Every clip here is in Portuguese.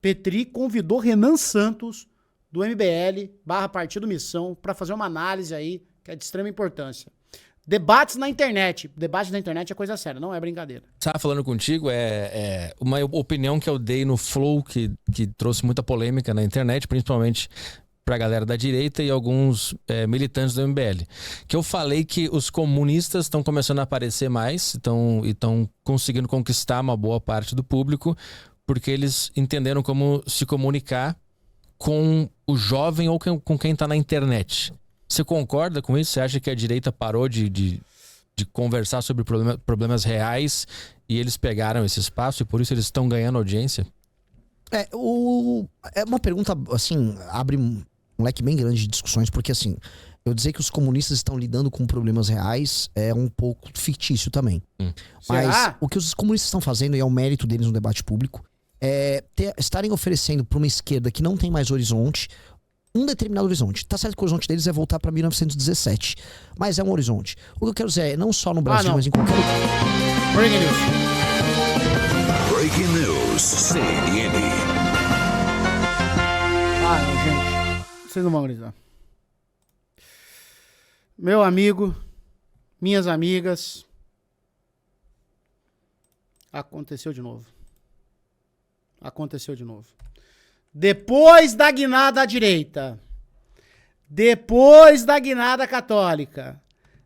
Petri convidou Renan Santos, do MBL, /Partido Missão, para fazer uma análise aí, que é de extrema importância. Debates na internet. Debate na internet é coisa séria, não é brincadeira. Estava falando contigo, uma opinião que eu dei no Flow, que trouxe muita polêmica na internet, principalmente pra galera da direita e alguns militantes do MBL. Que eu falei que os comunistas estão começando a aparecer mais, e estão conseguindo conquistar uma boa parte do público, porque eles entenderam como se comunicar com o jovem ou com quem tá na internet. Você concorda com isso? Você acha que a direita parou de conversar sobre problemas reais e eles pegaram esse espaço e por isso eles estão ganhando audiência? É uma pergunta, assim, abre um leque bem grande de discussões, porque, assim, eu dizer que os comunistas estão lidando com problemas reais é um pouco fictício também. Mas o que os comunistas estão fazendo, e é o mérito deles no debate público, é estarem oferecendo para uma esquerda que não tem mais horizonte, um determinado horizonte. Tá certo que o horizonte deles é voltar pra 1917, mas é um horizonte. O que eu quero dizer é, não só no Brasil, mas em qualquer lugar. Breaking News. Breaking News, CNN. Gente, vocês não vão gritar. Meu amigo, minhas amigas, aconteceu de novo. Aconteceu de novo. Depois da guinada à direita, depois da guinada católica,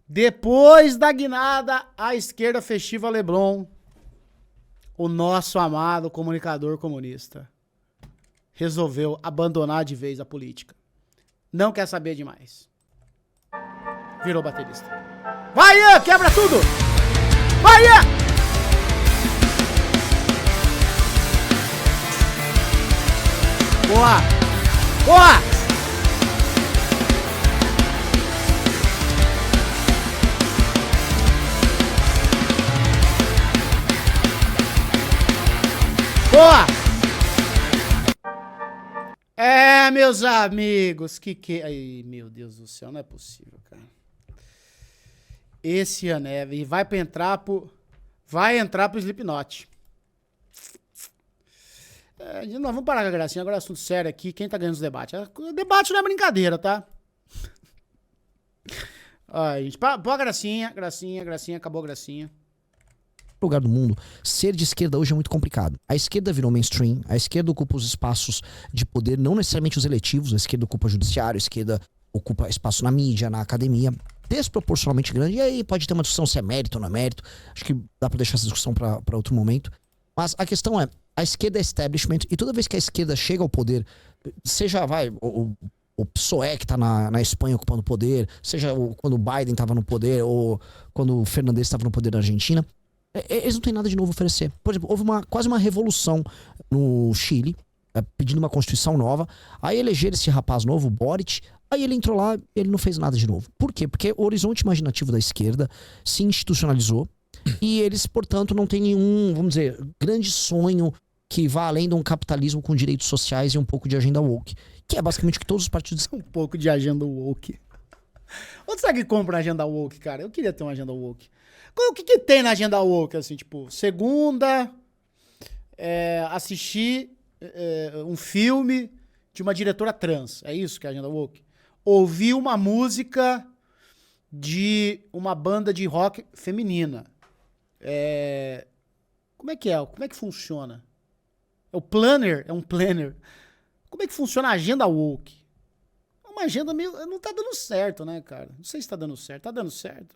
depois da guinada à esquerda festiva Leblon, o nosso amado comunicador comunista resolveu abandonar de vez a política. Não quer saber demais. Virou baterista. Vai, Ian, quebra tudo! Vai, Ian! Boa! Boa! Boa! Meus amigos, Ai, meu Deus do céu, não é possível, cara. Esse Aneve vai entrar pro Slipknot. Nós vamos parar com a gracinha, agora é assunto sério aqui. Quem tá ganhando os debates? O debate não é brincadeira, tá? Gente, pô a gracinha, acabou a gracinha. Lugar do mundo, ser de esquerda hoje é muito complicado. A esquerda virou mainstream, a esquerda ocupa os espaços de poder, não necessariamente os eletivos, a esquerda ocupa o judiciário, a esquerda ocupa espaço na mídia, na academia, desproporcionalmente grande. E aí pode ter uma discussão se é mérito ou não é mérito. Acho que dá pra deixar essa discussão pra outro momento. Mas a questão é, a esquerda é establishment, e toda vez que a esquerda chega ao poder, seja, o PSOE que tá na Espanha ocupando o poder, seja quando o Biden tava no poder, ou quando o Fernandes estava no poder na Argentina, eles não têm nada de novo a oferecer. Por exemplo, houve quase uma revolução no Chile, pedindo uma constituição nova, aí elegeram esse rapaz novo, o Boric, aí ele entrou lá e ele não fez nada de novo. Por quê? Porque o horizonte imaginativo da esquerda se institucionalizou, e eles, portanto, não têm nenhum, vamos dizer, grande sonho que vá além de um capitalismo com direitos sociais e um pouco de agenda woke, que é basicamente o que todos os partidos... Um pouco de agenda woke. Onde será que compra a agenda woke, cara? Eu queria ter uma agenda woke. O que tem na agenda woke, assim, tipo, segunda, assistir um filme de uma diretora trans, é isso que é a agenda woke? Ouvir uma música de uma banda de rock feminina. Como é que é? Como é que funciona? É o planner? É um planner. Como é que funciona a agenda woke? Uma agenda meio... Não tá dando certo, né, cara? Não sei se tá dando certo. Tá dando certo.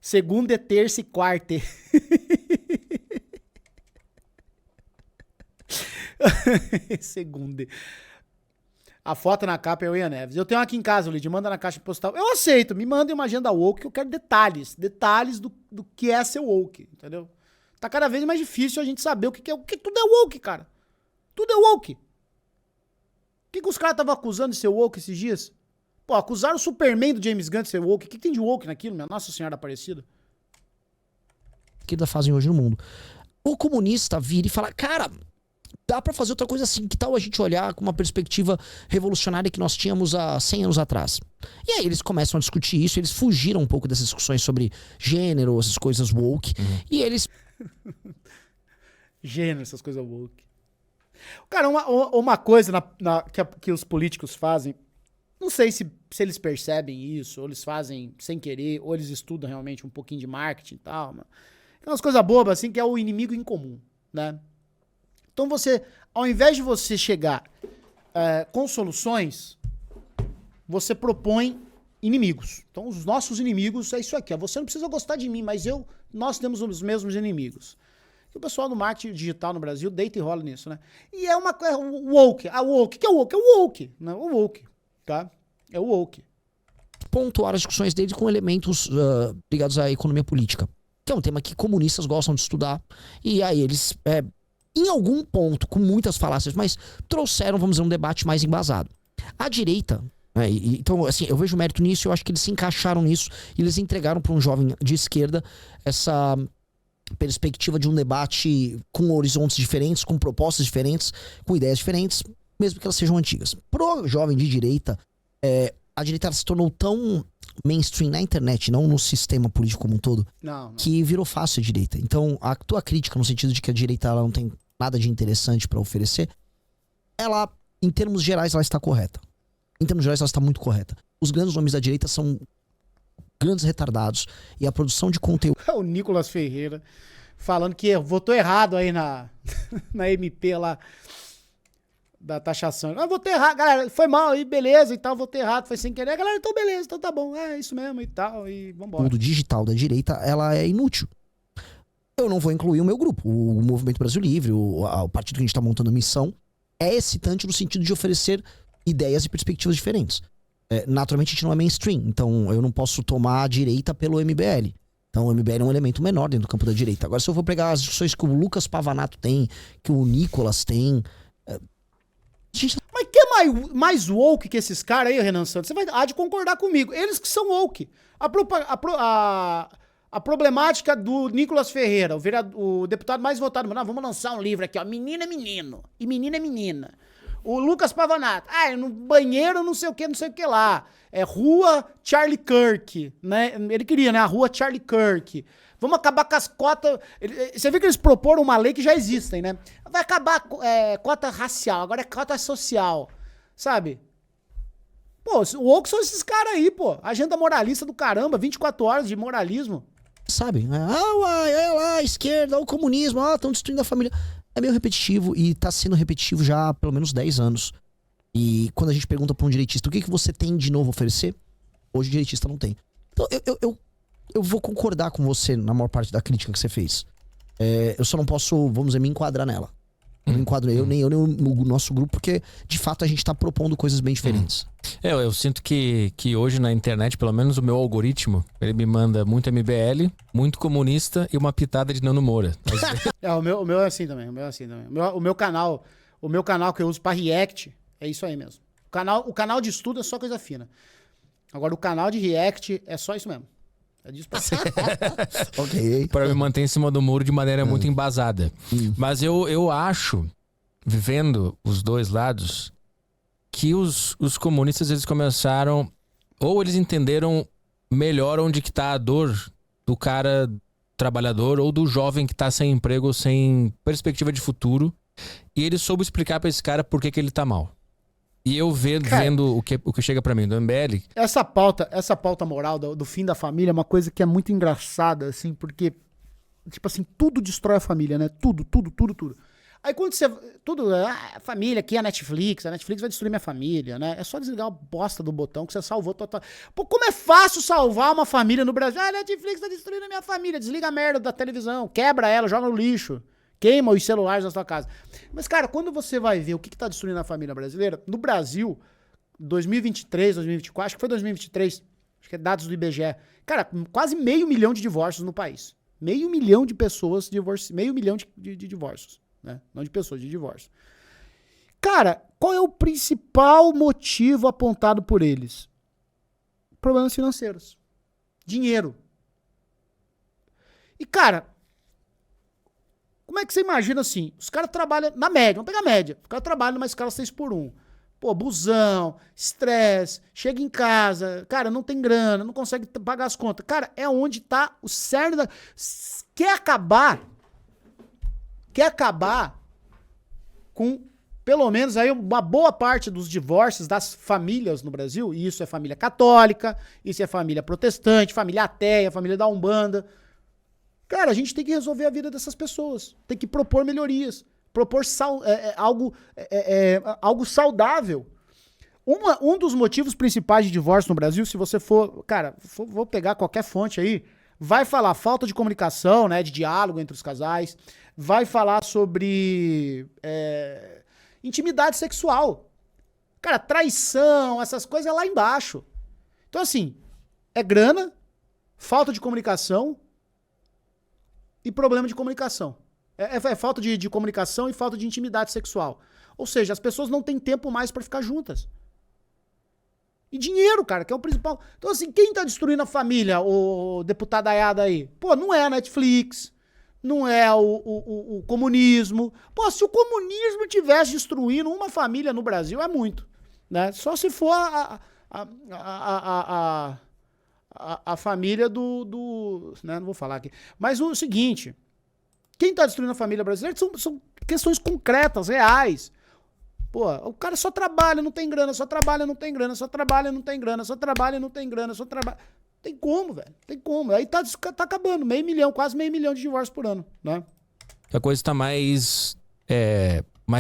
Segunda, terça e quarta. Segunda. A foto na capa é o Ian Neves. Eu tenho aqui em casa, Lid, manda na caixa postal. Eu aceito, me mandem uma agenda woke que eu quero detalhes do que é ser woke, entendeu? Tá cada vez mais difícil a gente saber o que é. O que tudo é woke, cara. Tudo é woke. O que os caras estavam acusando de ser woke esses dias? Pô, acusaram o Superman do James Gunn de ser woke. O que tem de woke naquilo, minha Nossa Senhora Aparecida? Que ainda fazem hoje no mundo. O comunista vira e fala, cara, dá pra fazer outra coisa assim. Que tal a gente olhar com uma perspectiva revolucionária que nós tínhamos há 100 anos atrás? E aí eles começam a discutir isso. Eles fugiram um pouco dessas discussões sobre gênero, essas coisas woke. E eles... Gênero, essas coisas woke. Cara, uma coisa que os políticos fazem, não sei se eles percebem isso, ou eles fazem sem querer, ou eles estudam realmente um pouquinho de marketing e tal, mano. É umas coisas bobas, assim, que é o inimigo em comum, né? Então você, ao invés de você chegar com soluções, você propõe inimigos. Então os nossos inimigos é isso aqui, ó. Você não precisa gostar de mim, mas nós temos os mesmos inimigos. E o pessoal do marketing digital no Brasil deita e rola nisso, né? E é uma coisa, o woke. O que é o woke? É o woke, né? O woke, tá? É o woke. Pontuar as discussões dele com elementos ligados à economia política, que é um tema que comunistas gostam de estudar, e aí eles, em algum ponto, com muitas falácias, mas trouxeram, vamos dizer, um debate mais embasado. A direita, então, assim, eu vejo mérito nisso, eu acho que eles se encaixaram nisso, e eles entregaram para um jovem de esquerda essa perspectiva de um debate com horizontes diferentes, com propostas diferentes, com ideias diferentes, mesmo que elas sejam antigas. Pro jovem de direita, a direita se tornou tão mainstream na internet, não no sistema político como um todo, que virou fácil a direita. Então, a tua crítica, no sentido de que a direita ela não tem nada de interessante para oferecer, ela, em termos gerais, ela está correta. Em termos gerais, ela está muito correta. Os grandes nomes da direita são grandes retardados, e a produção de conteúdo... O Nicolas Ferreira falando que votou errado aí na MP lá da taxação. Votei errado, galera, foi mal aí, beleza e tal, votei errado, foi sem querer. Galera, então beleza, então tá bom, é isso mesmo e tal, e vambora. O digital da direita, ela é inútil. Eu não vou incluir o meu grupo, o Movimento Brasil Livre, o partido que a gente tá montando a missão, é excitante no sentido de oferecer ideias e perspectivas diferentes. Naturalmente a gente não é mainstream, então eu não posso tomar a direita pelo MBL. Então o MBL é um elemento menor dentro do campo da direita. Agora, se eu for pegar as discussões que o Lucas Pavanato tem, que o Nicolas tem... Mas que é mais woke que esses caras aí, Renan Santos? Você há de concordar comigo. Eles que são woke. A problemática do Nicolas Ferreira, o deputado mais votado, vamos lançar um livro aqui, ó. Menino é menino. E menina é menina. O Lucas Pavanato, no banheiro não sei o que lá. É Rua Charlie Kirk, né? Ele queria, né? A Rua Charlie Kirk. Vamos acabar com as cotas... Você viu que eles proporam uma lei que já existem, né? Vai acabar cota racial, agora é cota social, sabe? Pô, o woke são esses caras aí, pô. Agenda moralista do caramba, 24 horas de moralismo. Sabe? Olha lá, a esquerda, o comunismo, estão destruindo a família. É meio repetitivo e tá sendo repetitivo já há pelo menos 10 anos. E quando a gente pergunta pra um direitista, o que você tem de novo a oferecer? Hoje o direitista não tem. Então eu vou concordar com você na maior parte da crítica que você fez. Eu só não posso, vamos dizer, me enquadrar nela. Eu não enquadro nem eu, nem o nosso grupo, porque de fato a gente tá propondo coisas bem diferentes. Eu sinto que hoje na internet, pelo menos o meu algoritmo, ele me manda muito MBL, muito comunista e uma pitada de Nando Moura. O meu é assim também. O meu canal que eu uso pra react é isso aí mesmo. O canal de estudo é só coisa fina. Agora o canal de react é só isso mesmo. É disso pra cima. Ok. Para me manter em cima do muro de maneira muito embasada. Mas eu acho, vivendo os dois lados, que os comunistas, eles começaram, ou eles entenderam melhor onde que tá a dor do cara trabalhador ou do jovem que tá sem emprego ou sem perspectiva de futuro, e ele soube explicar pra esse cara por que ele tá mal. E eu vendo o que chega pra mim do MBL... Essa pauta moral do fim da família é uma coisa que é muito engraçada, assim, porque, tipo assim, tudo destrói a família, né? Tudo. Aí quando você... família, aqui é a Netflix vai destruir minha família, né? É só desligar a bosta do botão que você salvou total. Pô, como é fácil salvar uma família no Brasil? A Netflix tá destruindo a minha família. Desliga a merda da televisão, quebra ela, joga no lixo. Queima os celulares da sua casa. Mas, cara, quando você vai ver o que tá destruindo a família brasileira, no Brasil, 2023, 2024, acho que foi 2023, acho que é dados do IBGE, cara, quase 500 mil de divórcios no país. 500 mil de pessoas divorciam, 500 mil de divórcios, né? Não de pessoas, de divórcio. Cara, qual é o principal motivo apontado por eles? Problemas financeiros. Dinheiro. E, cara, como é que você imagina assim? Os caras trabalham na média, vamos pegar a média. Os caras trabalham numa escala 6x1. Pô, busão, estresse, chega em casa, cara, não tem grana, não consegue pagar as contas. Cara, é onde tá o cerne da... Quer acabar com pelo menos aí uma boa parte dos divórcios das famílias no Brasil, e isso é família católica, isso é família protestante, família ateia, família da Umbanda. Cara, a gente tem que resolver a vida dessas pessoas. Tem que propor melhorias. Propor algo saudável. Um dos motivos principais de divórcio no Brasil, se você for... Cara, vou pegar qualquer fonte aí, vai falar falta de comunicação, né, de diálogo entre os casais, vai falar sobre intimidade sexual. Cara, traição, essas coisas é lá embaixo. Então, assim, é grana, falta de comunicação e problema de comunicação. É falta de comunicação e falta de intimidade sexual. Ou seja, as pessoas não têm tempo mais pra ficar juntas. E dinheiro, cara, que é o principal. Então, assim, quem tá destruindo a família, o deputado Ayada aí? Pô, não é a Netflix, não é o comunismo. Pô, se o comunismo tivesse destruindo uma família no Brasil, é muito. Né? Só se for a família do né? Não vou falar aqui. Mas o seguinte, quem tá destruindo a família brasileira são questões concretas, reais. Pô, o cara só trabalha, não tem grana, só trabalha, não tem grana, só trabalha, não tem grana, só trabalha, não tem grana, só trabalha. Tem como, velho. Tem como. Aí tá acabando. Quase meio milhão de divórcios por ano, né? A coisa tá mais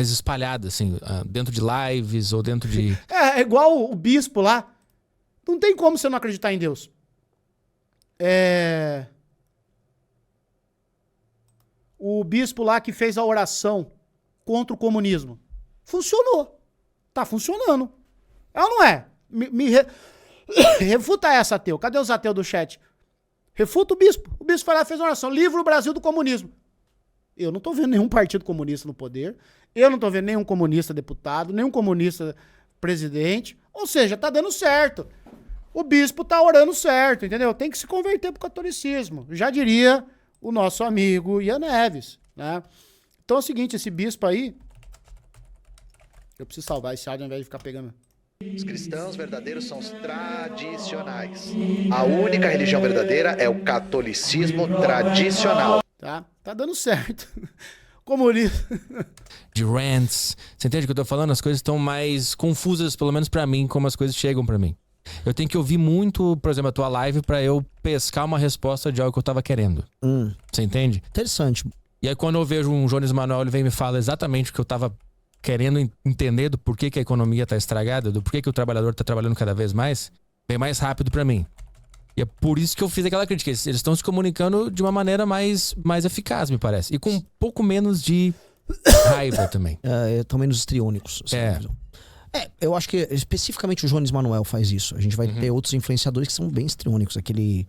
espalhada, assim, dentro de lives ou dentro de... É igual o bispo lá. Não tem como você não acreditar em Deus. O bispo lá que fez a oração contra o comunismo. Funcionou. Tá funcionando. É ou não é? Refuta essa, ateu. Cadê os ateus do chat? Refuta o bispo. O bispo foi lá e fez uma oração. Livra o Brasil do comunismo. Eu não tô vendo nenhum partido comunista no poder. Eu não tô vendo nenhum comunista deputado, nenhum comunista presidente. Ou seja, tá dando certo. O bispo tá orando certo, entendeu? Tem que se converter pro catolicismo. Já diria o nosso amigo Ian Neves, né? Então é o seguinte, esse bispo aí... Eu preciso salvar esse áudio ao invés de ficar pegando. Os cristãos verdadeiros são os tradicionais. A única religião verdadeira é o catolicismo tradicional. Tá dando certo. Comunismo. De rants. Você entende o que eu tô falando? As coisas estão mais confusas, pelo menos pra mim, como as coisas chegam pra mim. Eu tenho que ouvir muito, por exemplo, a tua live pra eu pescar uma resposta de algo que eu tava querendo. Você entende? Interessante. E aí quando eu vejo um Jones Manuel, ele vem e me fala exatamente o que eu tava querendo entender do porquê que a economia tá estragada, do porquê que o trabalhador tá trabalhando cada vez mais, vem mais rápido pra mim. E é por isso que eu fiz aquela crítica. Eles estão se comunicando de uma maneira mais eficaz, me parece. E com um pouco menos de raiva também. Estão menos histriônicos. Eu acho que especificamente o Jones Manuel faz isso. A gente vai ter outros influenciadores que são bem histriônicos. Aquele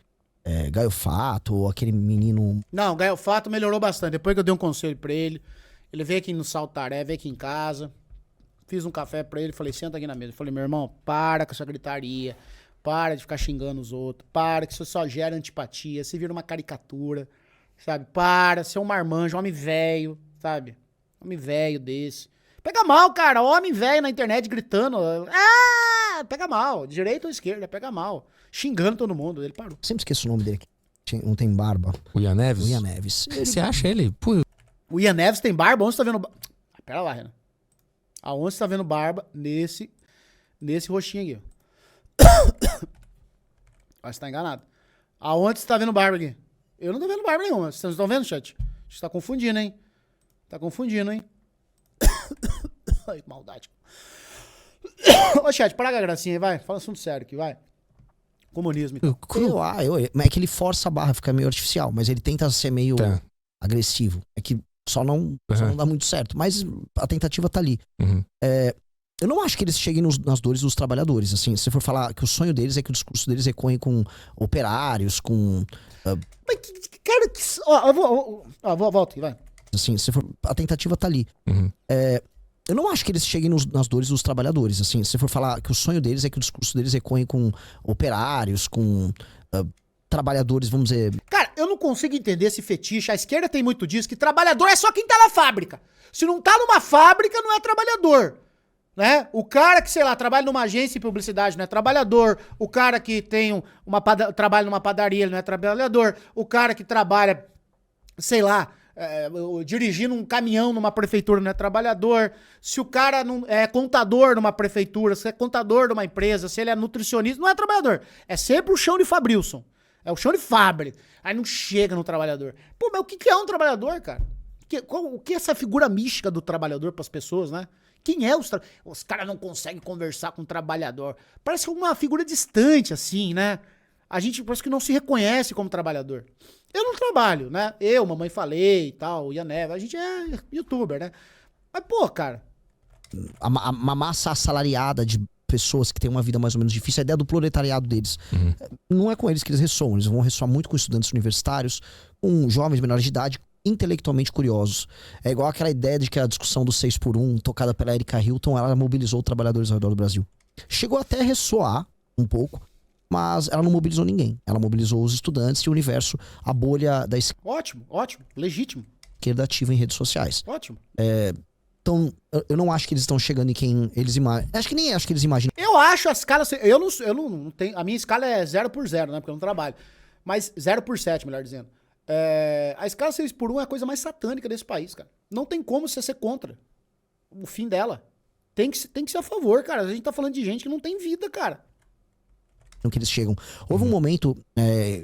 Gaio Fato, ou aquele menino... Não, o Gaio Fato melhorou bastante. Depois que eu dei um conselho pra ele, ele veio aqui no Saltaré, veio aqui em casa, fiz um café pra ele, falei, senta aqui na mesa. Eu falei, meu irmão, para com essa gritaria, para de ficar xingando os outros, para que isso só gera antipatia, você vira uma caricatura, sabe? Para, você é um marmanjo, homem velho, sabe? Homem velho desse. Pega mal, cara, homem velho na internet gritando, pega mal, direita ou esquerda, pega mal, xingando todo mundo, ele parou. Sempre esqueço o nome dele, não tem barba. O Ian Neves? O Ian Neves. Você acha ele? Pô. O Ian Neves tem barba? Onde você tá vendo barba? Pera lá, Renan. Aonde você tá vendo barba? Nesse rostinho aqui, ó. Mas você tá enganado. Aonde você tá vendo barba aqui? Eu não tô vendo barba nenhuma. Vocês estão vendo, chat? Você tá confundindo, hein? Tá confundindo, hein? Ai, que maldade. Ô, chat, para com a gracinha aí, vai. Fala assunto sério aqui, vai. Comunismo e tal. É que ele força a barra, fica meio artificial, mas ele tenta ser meio agressivo. É que só não dá muito certo. Mas a tentativa tá ali. Eu não acho que eles cheguem nas dores dos trabalhadores. Assim, se você for falar que o sonho deles é que o discurso deles ecoe com operários, com... Mas, cara, volta aqui, vai. Assim, se for, a tentativa tá ali. Eu não acho que eles cheguem nas dores dos trabalhadores. Assim, se você for falar que o sonho deles é que o discurso deles ecoe com operários, com trabalhadores, vamos dizer... Cara, eu não consigo entender esse fetiche. A esquerda tem muito disso, que trabalhador é só quem tá na fábrica. Se não tá numa fábrica, não é trabalhador. Né? O cara que, sei lá, trabalha numa agência de publicidade não é trabalhador. O cara que tem trabalha numa padaria, ele não é trabalhador. O cara que trabalha, sei lá, dirigindo um caminhão numa prefeitura não é trabalhador, se o cara não é contador numa prefeitura, se é contador de uma empresa, se ele é nutricionista, não é trabalhador. É sempre o chão de Fabrilson. É o chão de fábrica. Aí não chega no trabalhador. Pô, mas o que é um trabalhador, cara? O que é essa figura mística do trabalhador pras pessoas, né? Quem é os caras não conseguem conversar com o trabalhador. Parece uma figura distante, assim, né? A gente parece que não se reconhece como trabalhador. Eu não trabalho, né? Eu, mamãe falei e tal, e a Neva, a gente é youtuber, né? Mas, pô, cara... Uma massa assalariada de pessoas que têm uma vida mais ou menos difícil, a ideia do proletariado deles. Não é com eles que eles ressoam, eles vão ressoar muito com estudantes universitários, com jovens menores de idade, intelectualmente curiosos. É igual aquela ideia de que a discussão do 6x1, tocada pela Erika Hilton, ela mobilizou trabalhadores ao redor do Brasil. Chegou até a ressoar um pouco, mas ela não mobilizou ninguém. Ela mobilizou os estudantes e o universo, a bolha da Ótimo, legítimo. esquerda ativa em redes sociais. Ótimo. Então, eu não acho que eles estão chegando em quem eles imaginam. Acho que eles imaginam. Eu acho a escala... Eu não tenho... A minha escala é 0 por 0, né? Porque eu não trabalho. Mas 0 por 7, melhor dizendo. A escala 6x1 é a coisa mais satânica desse país, cara. Não tem como você ser contra o fim dela. Tem que ser a favor, cara. A gente tá falando de gente que não tem vida, cara. Que eles chegam. Houve um momento,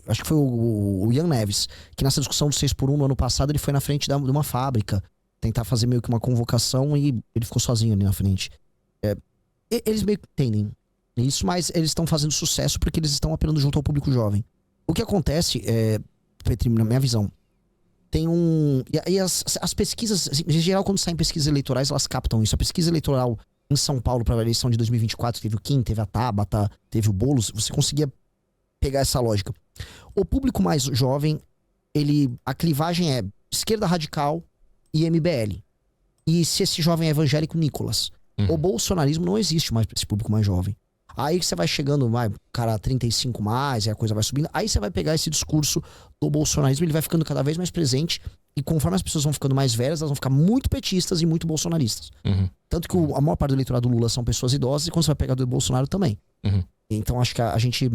acho que foi o Ian Neves, que nessa discussão do 6x1 no ano passado, ele foi na frente de uma fábrica tentar fazer meio que uma convocação e ele ficou sozinho ali na frente. Eles meio que entendem isso, mas eles estão fazendo sucesso porque eles estão apelando junto ao público jovem. O que acontece, Petri, na minha visão, tem e as pesquisas, assim, em geral, quando saem pesquisas eleitorais, elas captam isso. A pesquisa eleitoral em São Paulo para a eleição de 2024, teve o Kim, teve a Tabata, teve o Boulos, você conseguia pegar essa lógica. O público mais jovem, a clivagem é esquerda radical e MBL. E se esse jovem é evangélico, Nicolas. O bolsonarismo não existe mais para esse público mais jovem. Aí que você vai chegando, cara, 35 mais, e a coisa vai subindo. Aí você vai pegar esse discurso do bolsonarismo, ele vai ficando cada vez mais presente. E conforme as pessoas vão ficando mais velhas, elas vão ficar muito petistas e muito bolsonaristas. Tanto que a maior parte do eleitorado do Lula são pessoas idosas, e quando você vai pegar do Bolsonaro também. Então acho que a gente...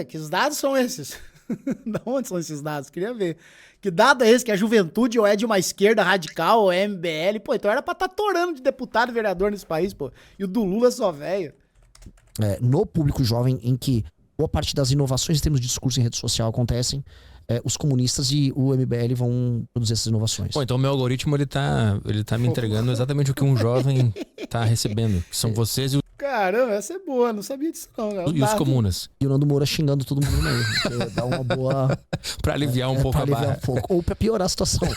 Que os dados são esses? De onde são esses dados? Queria ver. Que dado é esse? Que a juventude ou é de uma esquerda radical ou é MBL? Pô, então era pra estar torando de deputado e vereador nesse país, pô. E o do Lula só velho. No público jovem, em que boa parte das inovações em termos de discurso em rede social acontecem, os comunistas e o MBL vão produzir essas inovações. Pô, então o meu algoritmo, ele tá me entregando exatamente o que um jovem tá recebendo. Que são vocês e Caramba, essa é boa, não sabia disso não. os comunas. E o Nando Moura xingando todo mundo mesmo. Dá uma boa... Pra aliviar um pouco a barra. Ou pra piorar a situação.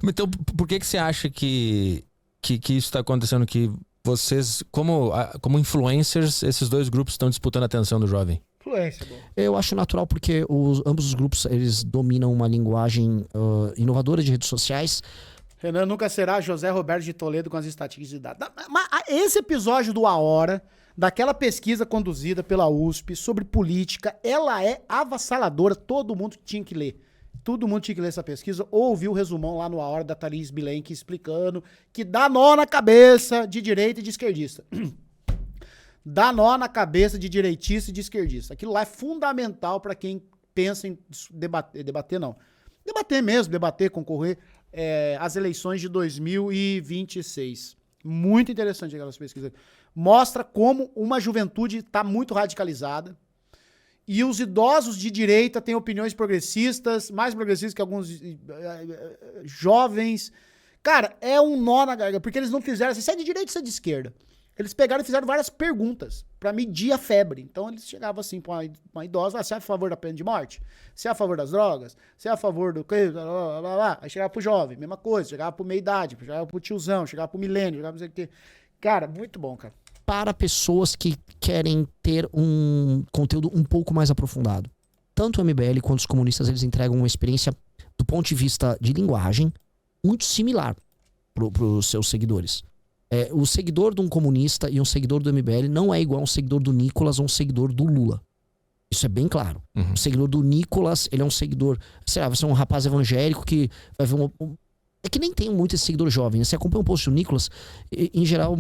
Então, por que você acha que isso tá acontecendo? Que vocês, como influencers, esses dois grupos estão disputando a atenção do jovem? Influência, bom. Eu acho natural porque ambos os grupos, eles dominam uma linguagem inovadora de redes sociais. Renan nunca será José Roberto de Toledo com as estatísticas de dados. Mas esse episódio do A Hora, daquela pesquisa conduzida pela USP sobre política, ela é avassaladora. Todo mundo tinha que ler. Todo mundo tinha que ler essa pesquisa ou ouvir o resumão lá no A Hora da Thalys Bilenque explicando que dá nó na cabeça de direita e de esquerdista. Dá nó na cabeça de direitista e de esquerdista. Aquilo lá é fundamental para quem pensa em debater não. Debater, concorrer às eleições de 2026. Muito interessante aquelas pesquisas. Mostra como uma juventude está muito radicalizada e os idosos de direita têm opiniões progressistas, mais progressistas que alguns jovens. Cara, é um nó na garganta, porque eles não fizeram assim, se é de direita ou se é de esquerda. Eles pegaram e fizeram várias perguntas pra medir a febre. Então eles chegavam assim pra uma idosa, você é a favor da pena de morte? Você é a favor das drogas? Você é a favor do quê? Aí chegava pro jovem, mesma coisa. Chegava pro meia-idade, chegava pro tiozão, chegava pro milênio, chegava pro não sei o quê. Cara, muito bom, cara. Para pessoas que querem ter um conteúdo um pouco mais aprofundado. Tanto o MBL quanto os comunistas, eles entregam uma experiência do ponto de vista de linguagem muito similar pros seus seguidores. O seguidor de um comunista e um seguidor do MBL não é igual a um seguidor do Nicolas ou um seguidor do Lula. Isso é bem claro. O seguidor do Nicolas, ele é um seguidor... Sei lá, você é um rapaz evangélico que vai ver é que nem tem muito esse seguidor jovem. Né? Você acompanha um post do Nicolas, em geral,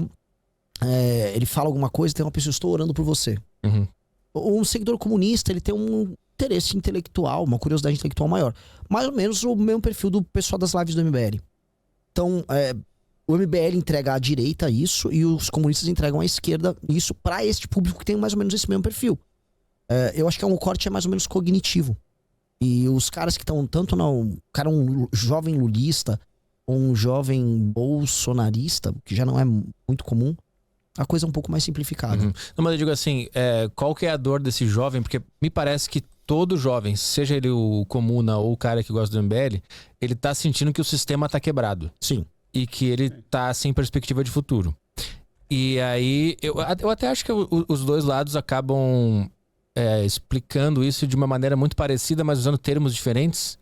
ele fala alguma coisa e tem uma pessoa, estou orando por você. Um seguidor comunista, ele tem interesse intelectual, uma curiosidade intelectual maior. Mais ou menos o mesmo perfil do pessoal das lives do MBL. Então, o MBL entrega à direita isso e os comunistas entregam à esquerda isso para este público que tem mais ou menos esse mesmo perfil. Eu acho que o corte é mais ou menos cognitivo. E os caras que estão tanto no... cara, um jovem lulista ou um jovem bolsonarista, que já não é muito comum, a coisa é um pouco mais simplificada. Uhum. Não, mas eu digo assim, qual que é a dor desse jovem? Porque me parece que todo jovem, seja ele o comuna ou o cara que gosta do MBL, ele tá sentindo que o sistema tá quebrado. Sim. E que ele tá sem perspectiva de futuro. E aí, eu até acho que os dois lados acabam explicando isso de uma maneira muito parecida, mas usando termos diferentes.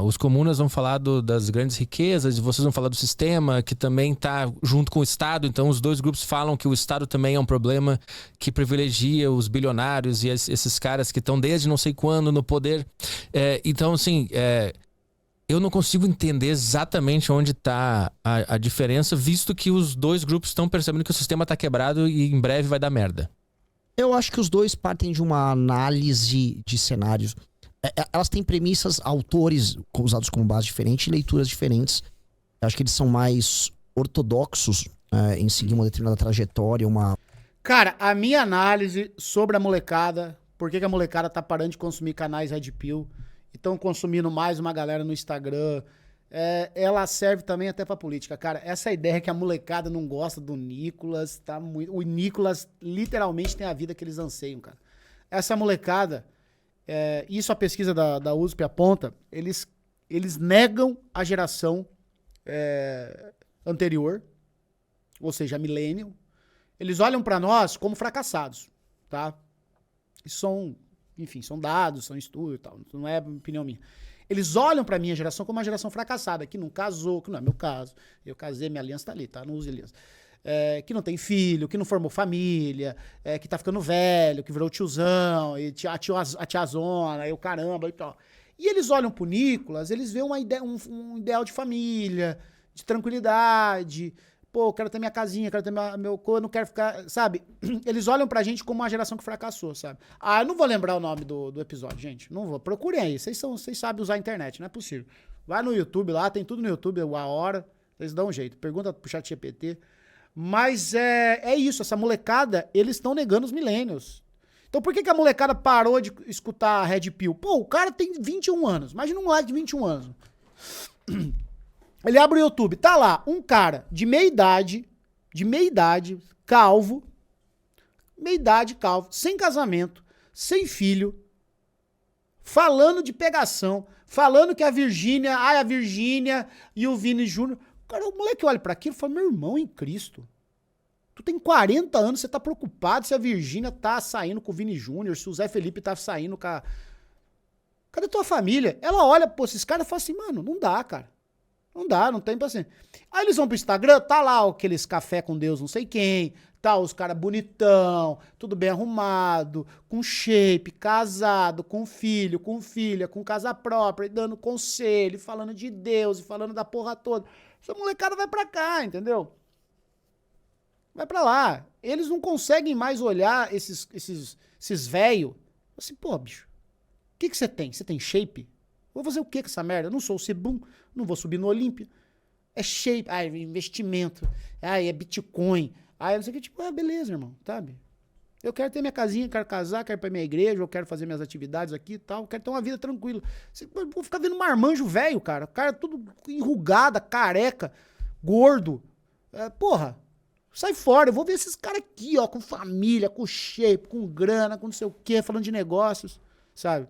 Os comunas vão falar das grandes riquezas, e vocês vão falar do sistema, que também está junto com o Estado. Então, os dois grupos falam que o Estado também é um problema que privilegia os bilionários e esses caras que estão desde não sei quando no poder. Então, assim, eu não consigo entender exatamente onde está a diferença, visto que os dois grupos estão percebendo que o sistema está quebrado e em breve vai dar merda. Eu acho que os dois partem de uma análise de cenários. Elas têm premissas, autores usados como base diferente e leituras diferentes. Eu acho que eles são mais ortodoxos em seguir uma determinada trajetória, Cara, a minha análise sobre a molecada, por que a molecada tá parando de consumir canais Red Pill e estão consumindo mais uma galera no Instagram, ela serve também até pra política. Cara, essa ideia que a molecada não gosta do Nicolas, tá muito... O Nicolas literalmente tem a vida que eles anseiam, cara. Essa molecada... isso a pesquisa da USP aponta, eles negam a geração anterior, ou seja, a millennial. Eles olham pra nós como fracassados, tá? Isso são dados, são estudos e tal, não é opinião minha. Eles olham pra minha geração como uma geração fracassada, que não casou, que não é meu caso. Eu casei, minha aliança tá ali, tá? Não uso aliança. Que não tem filho, que não formou família, que tá ficando velho, que virou tiozão, e a tiazona, e o caramba e tal. E eles olham pro Nicolas, eles veem um ideal de família, de tranquilidade. Pô, eu quero ter minha casinha, quero ter meu eu não quero ficar, sabe? Eles olham pra gente como uma geração que fracassou, sabe? Eu não vou lembrar o nome do episódio, gente. Não vou. Procurem aí, vocês sabem usar a internet, não é possível. Vai no YouTube lá, tem tudo no YouTube, a hora, eles dão um jeito. Pergunta pro ChatGPT. Mas é isso, essa molecada, eles estão negando os millennials. Então por que a molecada parou de escutar Red Pill? Pô, o cara tem 21 anos, imagina um moleque de 21 anos. Ele abre o YouTube, tá lá, um cara de meia idade, calvo, sem casamento, sem filho, falando de pegação, falando que a Virgínia e o Vini Júnior... Cara, o moleque olha pra aquilo e fala, meu irmão em Cristo, tu tem 40 anos, você tá preocupado se a Virgínia tá saindo com o Vini Júnior, se o Zé Felipe tá saindo com a... Cadê tua família? Ela olha, pô, esses caras e fala assim, mano, não dá, cara. Não dá, não tem paciência. Aí eles vão pro Instagram, tá lá aqueles café com Deus não sei quem, tá os caras bonitão, tudo bem arrumado, com shape, casado, com filho, com filha, com casa própria, e dando conselho, falando de Deus, e falando da porra toda. Essa molecada vai pra cá, entendeu? Vai pra lá. Eles não conseguem mais olhar esses velhos. Assim, pô, bicho, o que você tem? Você tem shape? Vou fazer o que com essa merda? Eu não sou o Cebum, não vou subir no Olímpia. É shape, é investimento, é Bitcoin, não sei o que, tipo, beleza, irmão, sabe? Eu quero ter minha casinha, quero casar, quero ir pra minha igreja, eu quero fazer minhas atividades aqui e tal, quero ter uma vida tranquila. Vou ficar vendo marmanjo velho, cara. O cara tudo enrugado, careca, gordo. Porra, sai fora. Eu vou ver esses caras aqui, ó, com família, com shape, com grana, com não sei o que, falando de negócios, sabe?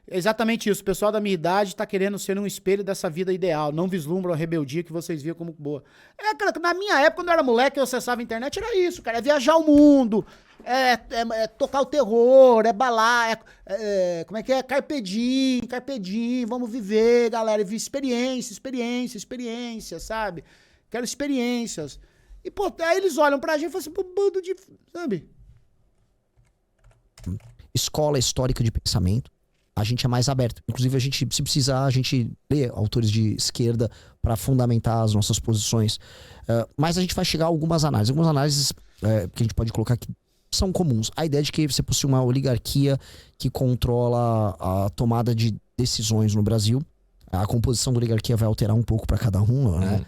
É exatamente isso. O pessoal da minha idade tá querendo ser um espelho dessa vida ideal. Não vislumbram a rebeldia que vocês viam como boa. Cara, na minha época, quando eu era moleque, eu acessava a internet, era isso, cara. É viajar o mundo, tocar o terror, balar, como é que é? Carpe diem, vamos viver, galera. Experiência, sabe? Quero experiências. E, pô, aí eles olham pra gente e falam assim, pô, bando de, sabe? Escola histórica de pensamento. A gente é mais aberto. Inclusive, se precisar, a gente lê autores de esquerda para fundamentar as nossas posições. Mas a gente vai chegar a algumas análises. Algumas análises que a gente pode colocar que são comuns. A ideia de que você possui uma oligarquia que controla a tomada de decisões no Brasil. A composição da oligarquia vai alterar um pouco para cada um, né?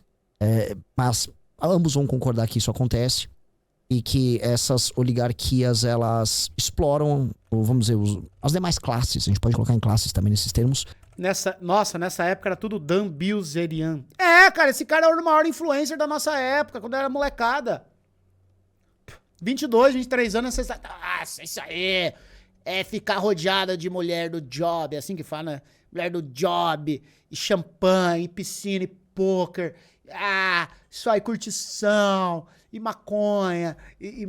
Mas ambos vão concordar que isso acontece e que essas oligarquias, elas exploram, vamos dizer, as demais classes. A gente pode colocar em classes também nesses termos. Nessa época era tudo Dan Bilzerian. Cara, esse cara era o maior influencer da nossa época, quando era molecada. 22, 23 anos, você sabe, nossa, isso aí é ficar rodeada de mulher do job, é assim que fala, né? Mulher do job, e champanhe, e piscina, e pôquer, isso aí, curtição, e maconha, e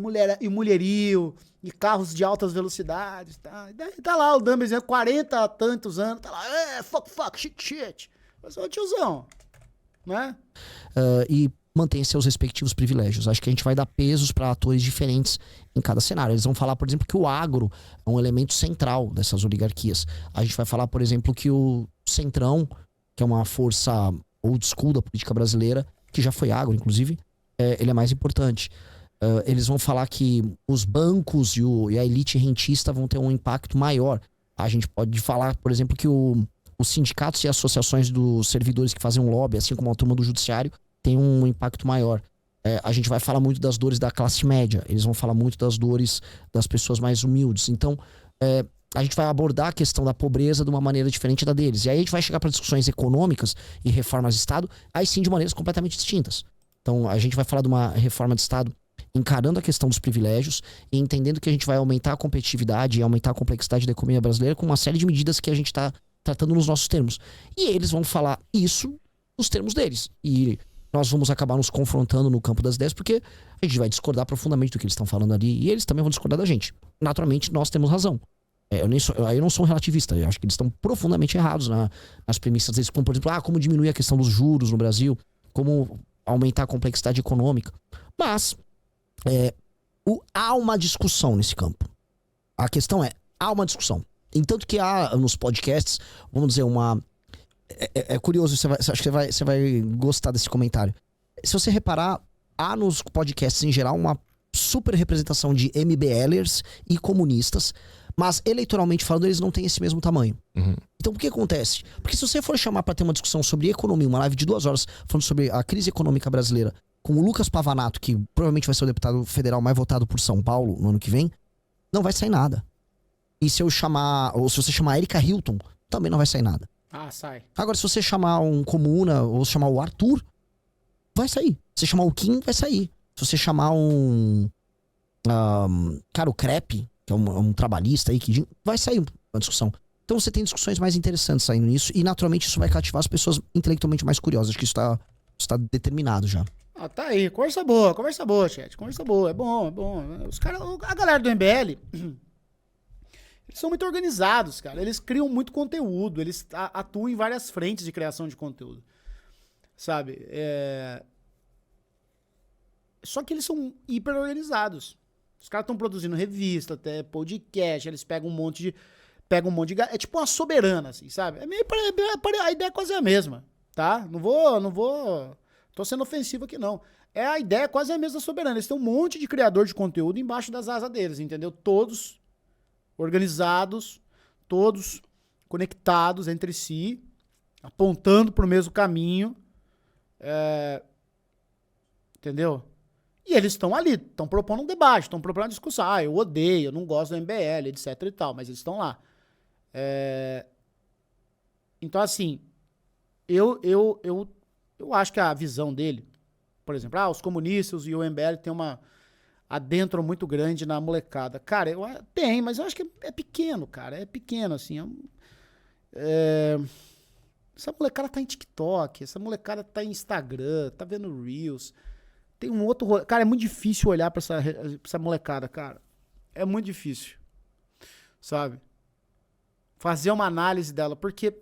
mulherio, e carros de altas velocidades, tá? E tá lá o Dumbledore, 40 e tantos anos, tá lá, fuck, shit. Mas é o tiozão, né? E mantém seus respectivos privilégios. Acho que a gente vai dar pesos para atores diferentes em cada cenário. Eles vão falar, por exemplo, que o agro é um elemento central dessas oligarquias. A gente vai falar, por exemplo, que o Centrão, que é uma força old school da política brasileira, que já foi agro, inclusive, ele é mais importante. Eles vão falar que os bancos e a elite rentista vão ter um impacto maior. A gente pode falar, por exemplo, que os sindicatos e associações dos servidores que fazem um lobby, assim como a turma do judiciário, tem um impacto maior. A gente vai falar muito das dores da classe média. Eles vão falar muito das dores das pessoas mais humildes. Então, a gente vai abordar a questão da pobreza de uma maneira diferente da deles. E aí a gente vai chegar para discussões econômicas e reformas de Estado, aí sim de maneiras completamente distintas. Então, a gente vai falar de uma reforma de Estado encarando a questão dos privilégios e entendendo que a gente vai aumentar a competitividade e aumentar a complexidade da economia brasileira com uma série de medidas que a gente está tratando nos nossos termos. E eles vão falar isso nos termos deles. E nós vamos acabar nos confrontando no campo das ideias, porque a gente vai discordar profundamente do que eles estão falando ali, e eles também vão discordar da gente. Naturalmente, nós temos razão. Eu não sou um relativista, eu acho que eles estão profundamente errados nas premissas deles, como, por exemplo, como diminuir a questão dos juros no Brasil, como aumentar a complexidade econômica. Mas há uma discussão nesse campo. A questão há uma discussão. Entanto que há nos podcasts, vamos dizer, é curioso, acho que você vai gostar desse comentário. Se você reparar, há nos podcasts em geral uma super representação de MBLers e comunistas, mas eleitoralmente falando eles não têm esse mesmo tamanho. Uhum. Então o que acontece? Porque se você for chamar para ter uma discussão sobre economia, uma live de 2 horas falando sobre a crise econômica brasileira, com o Lucas Pavanato, que provavelmente vai ser o deputado federal mais votado por São Paulo no ano que vem, não vai sair nada. E se você chamar a Erika Hilton, também não vai sair nada. Sai. Agora, se você chamar um Comuna ou chamar o Arthur, vai sair. Se você chamar o Kim, vai sair. Se você chamar o Crepe, que é um trabalhista aí, vai sair uma discussão. Então você tem discussões mais interessantes saindo nisso, e naturalmente isso vai cativar as pessoas intelectualmente mais curiosas. Acho que isso tá determinado já. Tá aí. Conversa boa, chat. Conversa boa. É bom. Os caras, a galera do MBL... Eles são muito organizados, cara. Eles criam muito conteúdo. Eles atuam em várias frentes de criação de conteúdo. Sabe? Só que eles são hiper organizados. Os caras estão produzindo revista, até podcast. Eles pegam um monte de... É tipo uma soberana, assim, sabe? A ideia é quase a mesma, tá? Não vou... Tô sendo ofensivo aqui, não. A ideia é quase a mesma da soberana. Eles têm um monte de criador de conteúdo embaixo das asas deles, entendeu? Todos... organizados, todos conectados entre si, apontando para o mesmo caminho, entendeu? E eles estão ali, estão propondo um debate, estão propondo uma discussão. Eu odeio, eu não gosto do MBL, etc e tal, mas eles estão lá. Então, assim, eu acho que a visão dele, por exemplo, os comunistas e o MBL tem uma... adentro muito grande na molecada. Cara, tem, mas eu acho que é pequeno, cara. É pequeno, assim. Essa molecada tá em TikTok, essa molecada tá em Instagram, tá vendo Reels. Tem um outro... Cara, é muito difícil olhar pra essa molecada, cara. É muito difícil. Sabe? Fazer uma análise dela. Porque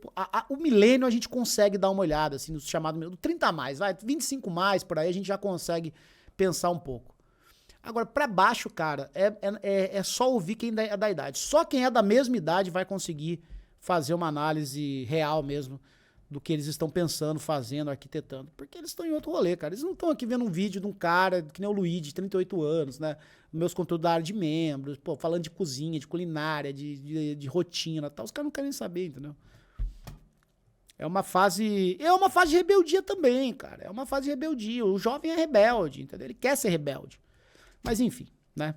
o milênio a gente consegue dar uma olhada, assim, no chamado... 30 mais, 25 mais, por aí a gente já consegue pensar um pouco. Agora, pra baixo, cara, é só ouvir quem é da idade. Só quem é da mesma idade vai conseguir fazer uma análise real mesmo do que eles estão pensando, fazendo, arquitetando. Porque eles estão em outro rolê, cara. Eles não estão aqui vendo um vídeo de um cara que nem o Luigi, de 38 anos, né? Meus conteúdos da área de membros, pô, falando de cozinha, de culinária, de rotina e tal. Os caras não querem saber, entendeu? É uma fase de rebeldia também, cara. É uma fase de rebeldia. O jovem é rebelde, entendeu? Ele quer ser rebelde. Mas enfim, né?